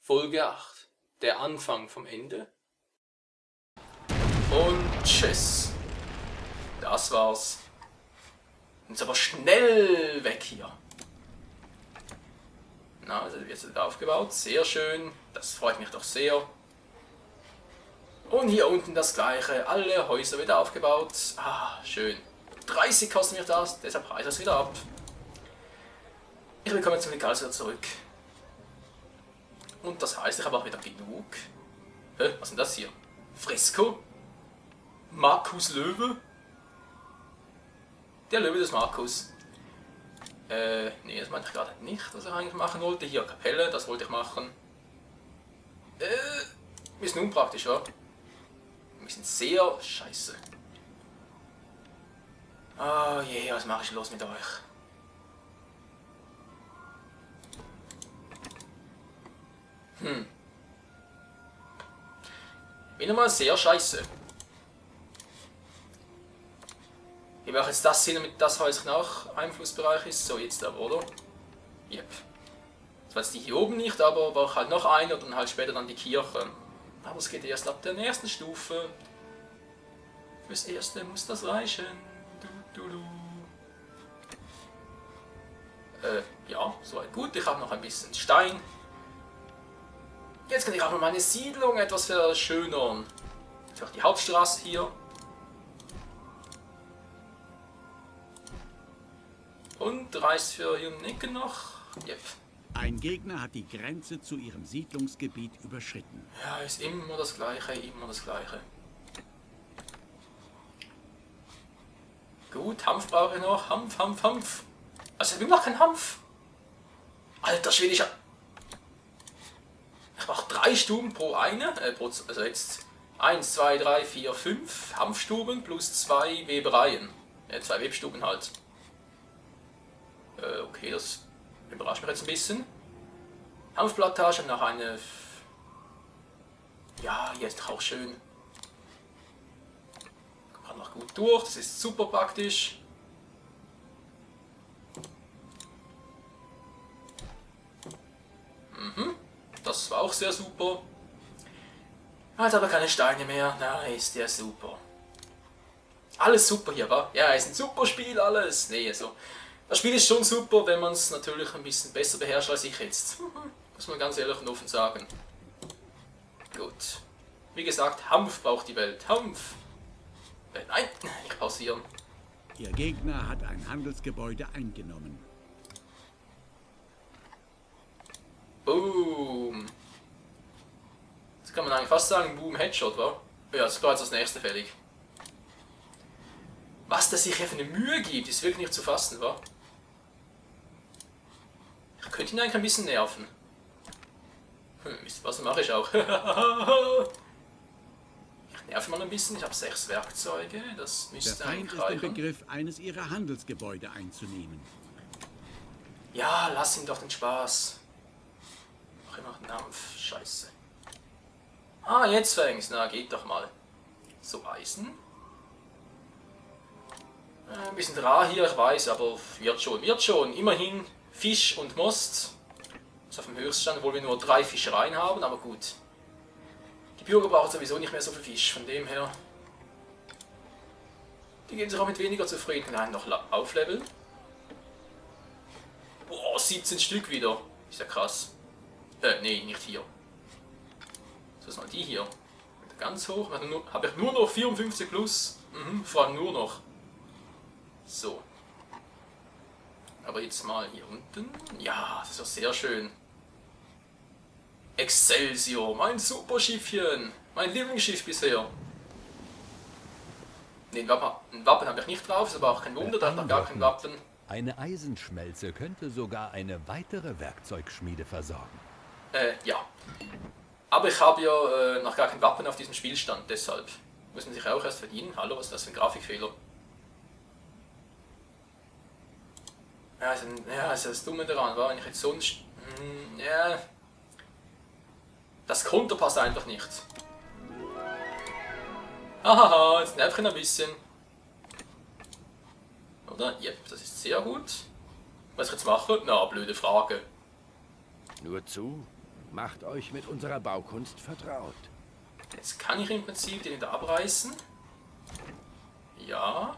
Folge 8. Der Anfang vom Ende. Und tschüss. Das war's. Jetzt aber schnell weg hier. Na, also wird es aufgebaut. Sehr schön. Das freut mich doch sehr. Und hier unten das gleiche. Alle Häuser wieder aufgebaut. Ah, schön. 30 kostet mich das, deshalb reißt es wieder ab. Ich bekomme zum Glück alles wieder zurück. Und das heißt, ich habe auch wieder genug. Hä, was ist denn das hier? Fresko? Markus Löwe? Der Löwe des Markus. Nee, das meinte ich gerade nicht, was ich eigentlich machen wollte. Hier Kapelle, das wollte ich machen. Bisschen unpraktisch, oder? Ein bisschen sehr scheiße. Oh je, was mache ich los mit euch? Wieder mal sehr scheiße. Ich mache jetzt das hin, damit das Häuschen auch Einflussbereich ist. So, jetzt aber, oder? Yep. Das war jetzt die hier oben nicht, aber brauche halt noch eine und dann halt später dann die Kirche. Aber es geht erst ab der nächsten Stufe. Fürs Erste muss das reichen. Ja, soweit gut. Ich habe noch ein bisschen Stein. Jetzt kann ich auch noch meine Siedlung etwas verschönern. Für die Hauptstraße hier. Und reicht für hier Nicken noch. Yep. Ein Gegner hat die Grenze zu ihrem Siedlungsgebiet überschritten. Ja, ist immer das Gleiche, immer das Gleiche. Gut, Hanf brauche ich noch. Hanf. Also ich will noch keinen Hanf. Alter Schwede, ich mache 3 Stuben pro eine. Also jetzt 1, 2, 3, 4, 5 Hanfstuben plus 2 Webereien. 2 Webstuben halt. Okay, das überrascht mich jetzt ein bisschen. Hanfplantage und noch eine. Ja, hier ist auch schön. Kommt noch gut durch, das ist super praktisch. Das war auch sehr super. Hat aber keine Steine mehr. Na, ist der super. Alles super hier, wa? Ja, ist ein super Spiel, alles. Nee, also. Das Spiel ist schon super, wenn man es natürlich ein bisschen besser beherrscht als ich jetzt. Muss man ganz ehrlich und offen sagen. Gut. Wie gesagt, Hanf braucht die Welt. Hanf. Nein, nicht pausieren. Ihr Gegner hat ein Handelsgebäude eingenommen. Boom. Jetzt kann man eigentlich fast sagen, Boom, Headshot, wa? Ja, jetzt war jetzt das nächste fällig. Was der sich hier für eine Mühe gibt, ist wirklich nicht zu fassen, wa? Ich könnte ihn eigentlich ein bisschen nerven. Was mache ich auch? Ich nerve mal ein bisschen, ich habe 6 Werkzeuge, das Der müsste Feind eigentlich ist im reichen. Begriff, eines ihrer Handelsgebäude einzunehmen. Ja, lass ihm doch den Spaß. Mach immer noch Dampf, scheiße. Ah, jetzt fängst, na geht doch mal. So, Eisen. Ein bisschen rar hier, ich weiß, aber wird schon. Immerhin Fisch und Most. Das ist auf dem Höchststand, obwohl wir nur 3 Fischereien haben, aber gut. Die Bürger brauchen sowieso nicht mehr so viel Fisch, von dem her. Die gehen sich auch mit weniger zufrieden. Nein, noch aufleveln. Boah, 17 Stück wieder. Ist ja krass. Nee, nicht hier. So ist mal die hier. Ganz hoch. Habe ich nur noch 54 plus. Vor allem nur noch. So. Aber jetzt mal hier unten. Ja, das ist doch sehr schön. Excelsior, mein super Schiffchen. Mein Lieblingsschiff bisher. Nee, ein Wappen habe ich nicht drauf, ist aber auch kein Wunder, da hat noch gar kein Wappen. Eine Eisenschmelze könnte sogar eine weitere Werkzeugschmiede versorgen. Ja. Aber ich habe ja noch gar kein Wappen auf diesem Spielstand, deshalb muss man sich auch erst verdienen. Hallo, was ist das für ein Grafikfehler? Ja, ist das Dumme daran, war, wenn ich jetzt sonst. Ja. Das Konto passt einfach nicht. Hahaha, jetzt nervt ihn ein bisschen. Oder? Yep, das ist sehr gut. Was ich jetzt mache? Na, blöde Frage. Nur zu. Macht euch mit unserer Baukunst vertraut. Jetzt kann ich im Prinzip den wieder abreißen. Ja.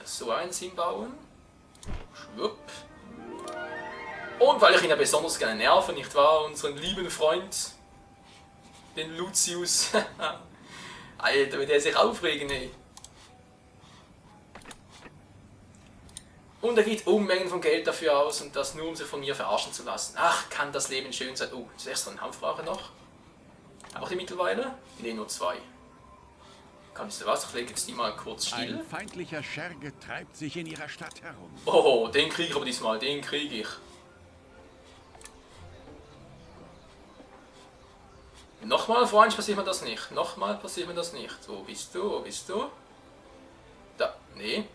So eins hinbauen. Schwupp. Und weil ich ihn ja besonders gerne nerve, nicht wahr? Unseren lieben Freund, den Lucius. Alter, wird der sich aufregen, ey. Und er gibt Unmengen von Geld dafür aus und das nur, um sich von mir verarschen zu lassen. Ach, kann das Leben schön sein. Oh, zuerst so einen Hanfraucher noch. Auch die mittlerweile? Ne, nur 2. Kannst du was? Ich lege jetzt die mal kurz still. Ein feindlicher Scherge treibt sich in ihrer Stadt herum. Oh, den kriege ich aber diesmal. Den kriege ich. Nochmal, Freund, passiert mir das nicht. Nochmal passiert mir das nicht. Wo bist du? Wo bist du? Da. Nee.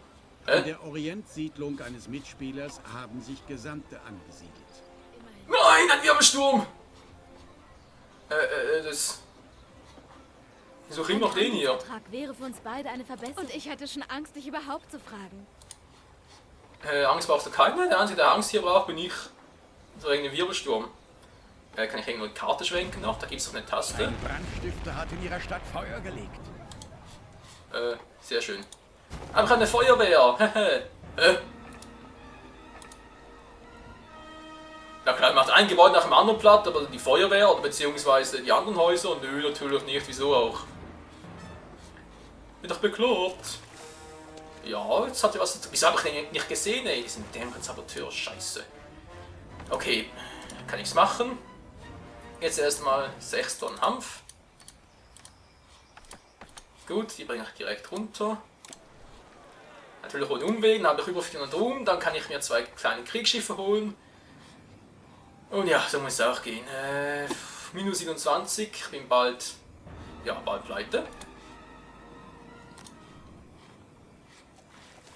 In der Orientsiedlung eines Mitspielers haben sich Gesandte angesiedelt. Nein, ein Wirbelsturm! Das... Ich suche immer noch den hier. Vertrag wäre für uns beide eine Verbesserung. Und ich hatte schon Angst, dich überhaupt zu fragen. Angst brauchst du keine. Der Einzige, der Angst hier braucht, bin ich. So irgendein Wirbelsturm. Kann ich irgendwo eine Karte schwenken noch? Da gibt es doch eine Taste. Ein Brandstifter hat in ihrer Stadt Feuer gelegt. Sehr schön. Einfach eine Feuerwehr. Na klar, macht ein Gebäude nach dem anderen platt, aber die Feuerwehr oder beziehungsweise die anderen Häuser, nö, natürlich nicht, wieso auch. Bin doch bekloppt. Ja, jetzt hat er was. Wieso habe ich den nicht gesehen, ey? Diesen dämmernden Saboteur, scheiße. Okay, kann ich's machen. Jetzt erstmal 6 Tonnen Hanf. Gut, die bringe ich direkt runter. Natürlich ohne Umwegen, habe ich über 400 Ruhm, dann kann ich mir 2 kleine Kriegsschiffe holen. Und ja, so muss es auch gehen. Minus 27, ich bin bald pleite.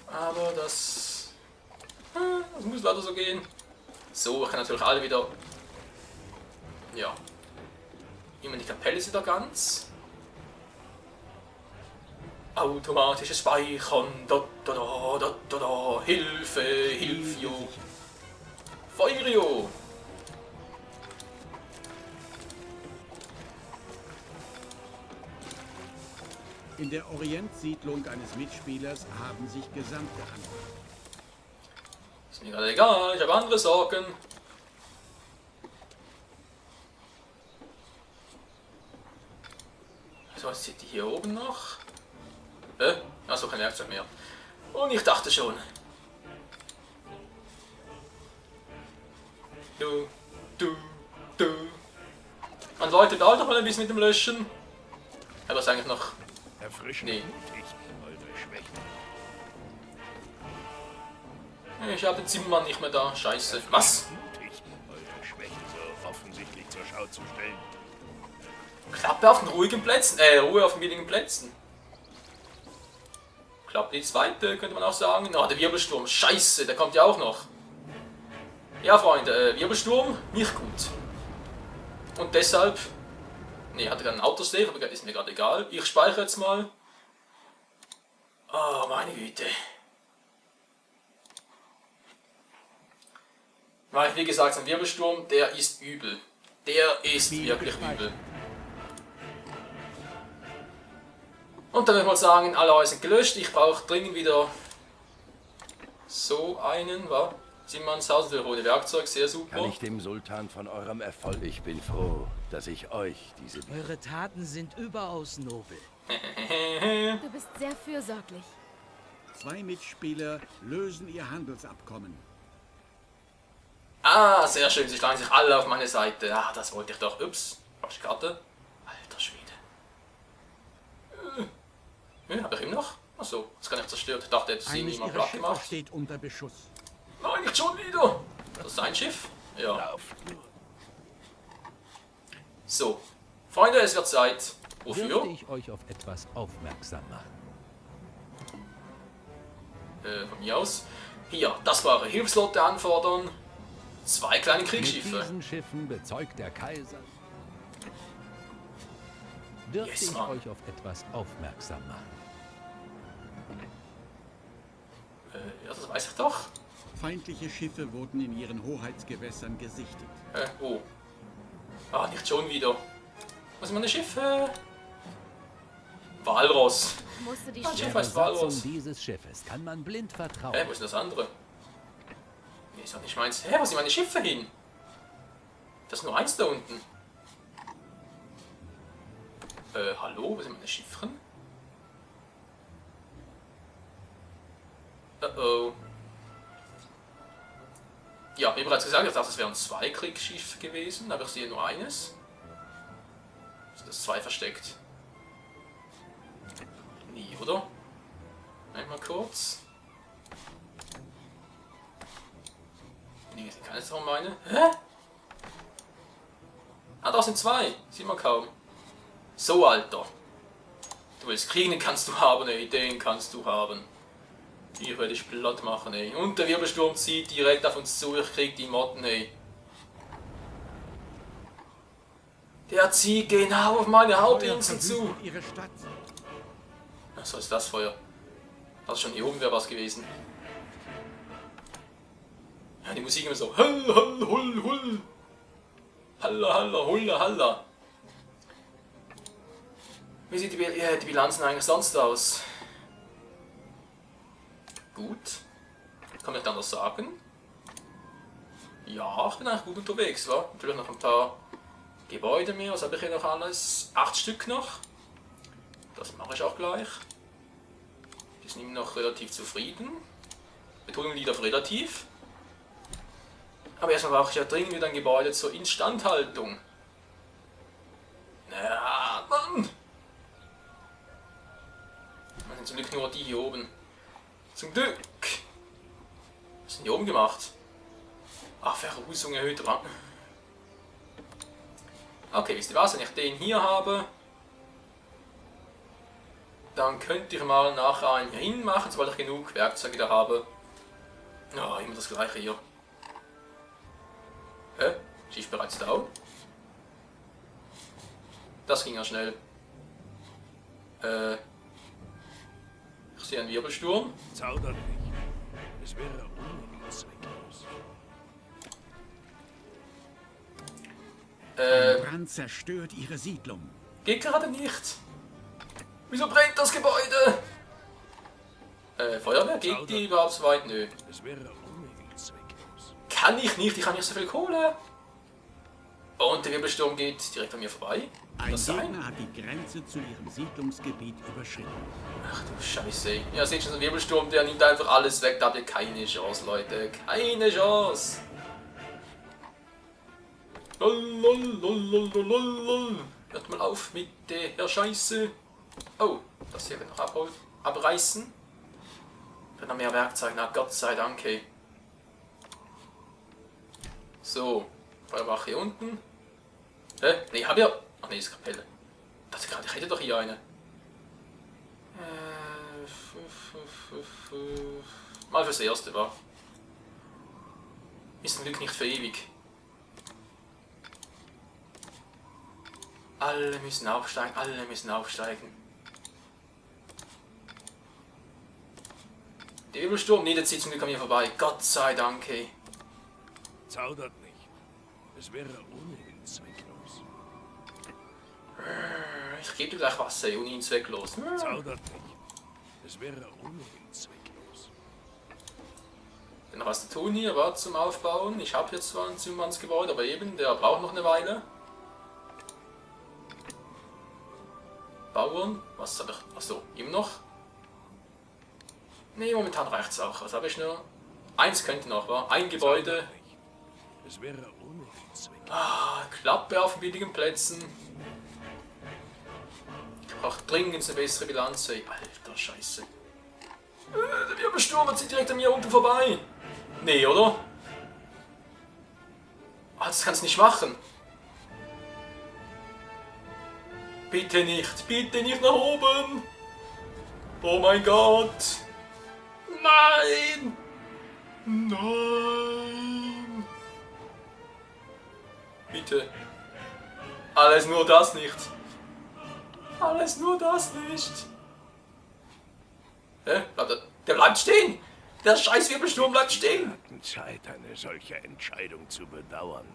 Aber das muss leider so gehen. So, ich kann natürlich alle wieder... Ja. Immer die Kapelle ist wieder ganz. Automatisches Speichern. Hilfe, Hilfio. Feurio. In der Orientsiedlung eines Mitspielers haben sich Gesandte angesiedelt. Ist mir gerade egal, ich habe andere Sorgen. So, was sieht die hier oben noch? Also kein Werkzeug mehr. Und ich dachte schon. Du. Man läutet auch noch mal ein bisschen mit dem Löschen. Aber es ist eigentlich noch... Erfrischend Nee. mutig, eure Schwächen. Ich habe den Zimmermann nicht mehr da. Scheiße. Was? Mutig, eure Schwächen so offensichtlich zur Schau zu stellen. Klappe auf den ruhigen Plätzen. Ruhe auf den billigen Plätzen. Klappe die zweite, könnte man auch sagen. Na, der Wirbelsturm. Scheiße, der kommt ja auch noch. Ja, Freunde, Wirbelsturm, nicht gut. Und deshalb... Ne, hatte gerade einen Autosave, aber ist mir gerade egal. Ich speichere jetzt mal. Oh, meine Güte. Weil, wie gesagt, ein Wirbelsturm, der ist übel. Der ist wirklich übel. Und dann würde ich mal sagen, alle Häuser sind gelöscht. Ich brauche dringend wieder so einen, wa? Zimmermannshaus für rote Werkzeug, sehr super. Kann ich dem Sultan von eurem Erfolg... Ich bin froh, dass ich euch diese... Eure Taten sind überaus nobel. Du bist sehr fürsorglich. 2 Mitspieler lösen ihr Handelsabkommen. Ah, sehr schön, sie schlagen sich alle auf meine Seite. Ah, das wollte ich doch. Ups, falsche Karte. Alter Schwede. Habe ich ihn noch? Achso, das kann ich zerstört. Ich dachte, jetzt ist Eines niemand ihrer platt Schiffe gemacht. steht unter Beschuss. Nein, nicht schon wieder! Das ist sein Schiff? Ja. Lauft nur. So. Freunde, es wird Zeit. Dürfte Wofür? ich euch auf etwas aufmerksam machen? Von mir aus. Hier, das war Hilfslotte anfordern. 2 kleine Mit Kriegsschiffe. diesen Schiffen bezeugt der Kaiser. Dürfte Yes, ich Mann. euch auf etwas aufmerksam machen? Ja, das weiß ich doch. Feindliche Schiffe wurden in ihren Hoheitsgewässern gesichtet. Oh. Ah, nicht schon wieder. Was sind meine Schiffe? Walross. Musst du die Ah, Der Schiff heißt Walross. Besatzung dieses Schiffes kann man blind vertrauen. Wo ist denn das andere? Nee, ist doch nicht meins. Wo sind meine Schiffe hin? Das ist nur eins da unten. Hallo? Wo sind meine Schiffchen? Oh. Ja, wie bereits gesagt, ich dachte, es wären 2 Kriegsschiffe gewesen, aber ich sehe nur eines. Sind das 2 versteckt? Nie, oder? Einmal kurz. Nee, ich kann jetzt noch meine. Hä? Ah, da sind 2. Sieht man kaum. So, Alter. Du willst kriegen, den kannst du haben, ey. Den kannst du haben. Hier werde ich platt machen, ey. Und der Wirbelsturm zieht direkt auf uns zu. Ich krieg die Motten, ey. Der zieht genau auf meine Hauptinsel zu. verwüstet ihre Stadt. Ach, so ist das Feuer. Also schon hier oben wäre was gewesen. Ja, die Musik immer so. Hall, hall, hull, hull. Halla, halla, hulla, halla. Wie sieht die Bilanzen eigentlich sonst aus? Gut. Kann ich anders sagen? Ja, ich bin eigentlich gut unterwegs, wa? Natürlich noch ein paar Gebäude mehr. Was habe ich hier noch alles? 8 Stück noch. Das mache ich auch gleich. Die sind immer noch relativ zufrieden. Betonung liegt auf relativ. Aber erstmal brauche ich ja dringend wieder ein Gebäude zur Instandhaltung. Ja, Mann! Das sind zum Glück nur die hier oben. Zum Glück! Was ist denn hier oben gemacht? Ach, Verrußung erhöht Rang. Okay, wisst ihr was? Wenn ich den hier habe, dann könnte ich mal nachher einen hier hin machen, sobald ich genug Werkzeuge da habe. Ja, immer das gleiche hier. Hä? Schiff bereits down? Das ging ja schnell. Ich sehe einen Wirbelsturm. Zaudert nicht. Es wäre unnötig zwecklos. Brand zerstört ihre Siedlung. Geht gerade nicht. Wieso brennt das Gebäude? Feuerwehr, geht die überhaupt so weit? Nö. Es wäre unnötig zwecklos. Kann ich nicht, ich habe nicht so viel Kohle. Und der Wirbelsturm geht direkt an mir vorbei. Ein Das sein? Gegner hat die Grenze zu ihrem Siedlungsgebiet überschritten. Ach du Scheiße. Ja, seht schon, so ein Wirbelsturm, der nimmt einfach alles weg. Da habt ihr keine Chance, Leute. Keine Chance. Lololololololol. Hört mal auf mit der Scheiße. Oh, das hier wird noch abreißen. Wird noch mehr Werkzeug, na Gott sei Dank. Ey. So, Feuerwache hier unten. Ne, hab ja. Ach ne, ist Kapelle. Ich dachte gerade, ich hätte doch hier eine. Mal fürs Erste, wa? Ist zum Glück nicht für ewig. Alle müssen aufsteigen, alle müssen aufsteigen. Der Wirbelsturm, nee, der zieht zum Glück an mir vorbei. Gott sei Dank, ey. Zaudert nicht. Es wäre unnötig zwecklos. Ich gebe dir gleich Wasser, ey, und ihn zwecklos. Zaudert nicht. Es wäre unnötig zwecklos. Dann noch was zu tun hier, war zum Aufbauen. Ich habe jetzt zwar ein Zimmermannsgebäude, aber eben, der braucht noch eine Weile. Bauern, was habe ich? Achso, immer noch? Ne, momentan reicht's auch. Was habe ich nur? Eins könnte noch, wa? Ein Gebäude. Zaudert nicht. Es wäre unnötig zwecklos. Ah, Klappe auf billigen Plätzen. Ich brauche dringend eine bessere Bilanz, ey. Alter Scheiße. Der Wirbelsturm zieht direkt an mir unten vorbei. Nee, oder? Ah, das kannst du nicht machen. Bitte nicht nach oben. Oh mein Gott. Nein. Nein. Bitte. Alles nur das nicht. Alles nur das nicht. Hä? Der bleibt stehen. Der scheiß Wirbelsturm bleibt stehen. Wir hatten Zeit, eine solche Entscheidung zu bedauern.